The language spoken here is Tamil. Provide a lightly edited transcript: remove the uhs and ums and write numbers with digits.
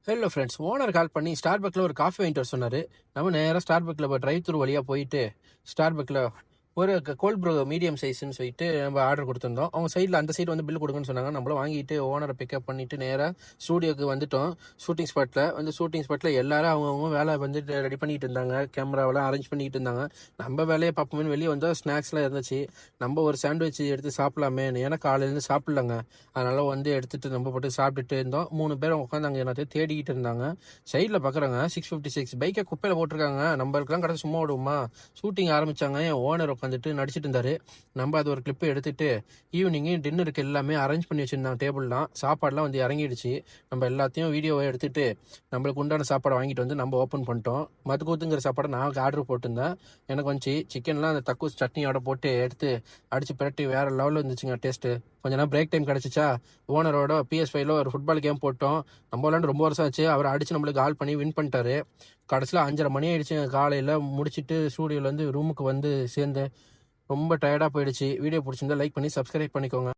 ஹலோ ஃப்ரெண்ட்ஸ், ஓனர் கால் பண்ணி ஸ்டார்பக்கில் ஒரு காஃபி வாங்கிட்டு வர சொன்னார். நம்ம நேராக ஸ்டார்பக்கில் இப்போ டிரைவ் த்ரூ வழியாக போயிட்டு ஸ்டார்பக்கில் ஒரு கோல்ட் ப்ரோ மீடியம் சைஸ்ன்னு சொல்லிட்டு நம்ம ஆர்டர் கொடுத்துருந்தோம். அவங்க சைடில் அந்த சைடு வந்து பில் கொடுங்கன்னு சொன்னாங்க. நம்மளும் வாங்கிட்டு ஓனரை பிக்கப் பண்ணிவிட்டு நேராக ஸ்டூடியோக்கு வந்துட்டோம். ஷூட்டிங் ஸ்பாட்டில் எல்லாரும் அவங்கவுங்க வேலை வந்து ரெடி பண்ணிட்டு இருந்தாங்க. கேமராவெல்லாம் அரேஞ்ச் பண்ணிட்டு இருந்தாங்க. நம்ம வேலையை பார்ப்போமேனு வெளியே வந்தால் ஸ்நாக்ஸ்லாம் இருந்துச்சு. நம்ம ஒரு சாண்ட்விச் எடுத்து சாப்பிடலாமே, ஏன்னா காலையிலேருந்து சாப்பிட்லங்க. அதனால் வந்து எடுத்துகிட்டு நம்ம போட்டு சாப்பிட்டுட்டு இருந்தோம். 3 பேர் உட்காந்து அங்கே எல்லாத்தையும் தேடிக்கிட்டு இருந்தாங்க. சைடில் பார்க்குறாங்க 656 பைக்கை குப்பையில் போட்டிருக்காங்க. நம்மளுக்குலாம் கடை சும்மா விடுவோமா? ஷூட்டிங் ஆரம்பித்தாங்க. என் ஓனர் உட்காந்துட்டு நடிச்சிட்டு இருந்தாரு. நம்ம அது ஒரு கிளிப்பு எடுத்துட்டு ஈவினிங்கு டின்னருக்கு எல்லாமே அரேஞ்ச் பண்ணி வச்சுருந்தாங்க. டேபிள்லாம் சாப்பாடுலாம் வந்து இறங்கிடுச்சு. நம்ம எல்லாத்தையும் வீடியோவை எடுத்துட்டு நம்மளுக்கு உண்டான சாப்பாடை வாங்கிட்டு வந்து நம்ம ஓப்பன் பண்ணிட்டோம். மதுக்கூத்துங்கிற சாப்பாடை நான் ஆர்டர் போட்டிருந்தேன். எனக்கு வந்துச்சு சிக்கன்லாம் அந்த தக்கூஸ் சட்னியோட போட்டு எடுத்து அடித்து பிரட்டி வேறு லெவலில் இருந்துச்சுங்க டேஸ்ட்டு. கொஞ்ச நேரம் பிரேக் டைம் கிடச்சிச்சா, ஓனரோட PS5ல ஒரு ஃபுட்பால் கேம் போட்டோம். நம்ம விளாண்டு ரொம்ப வருஷம் ஆச்சு. அவர் அடித்து நம்மளுக்கு கால் பண்ணி வின் பண்ணிட்டாரு. கடைசியில் 5:30 மணி ஆயிடுச்சு. காலையில் முடிச்சுட்டு ஸ்டூடியோலேருந்து ரூமுக்கு வந்து சேர்ந்து ரொம்ப டயர்டாக போயிடுச்சு. வீடியோ பிடிச்சிருந்தா லைக் பண்ணி சப்ஸ்கிரைப் பண்ணிக்கோங்க.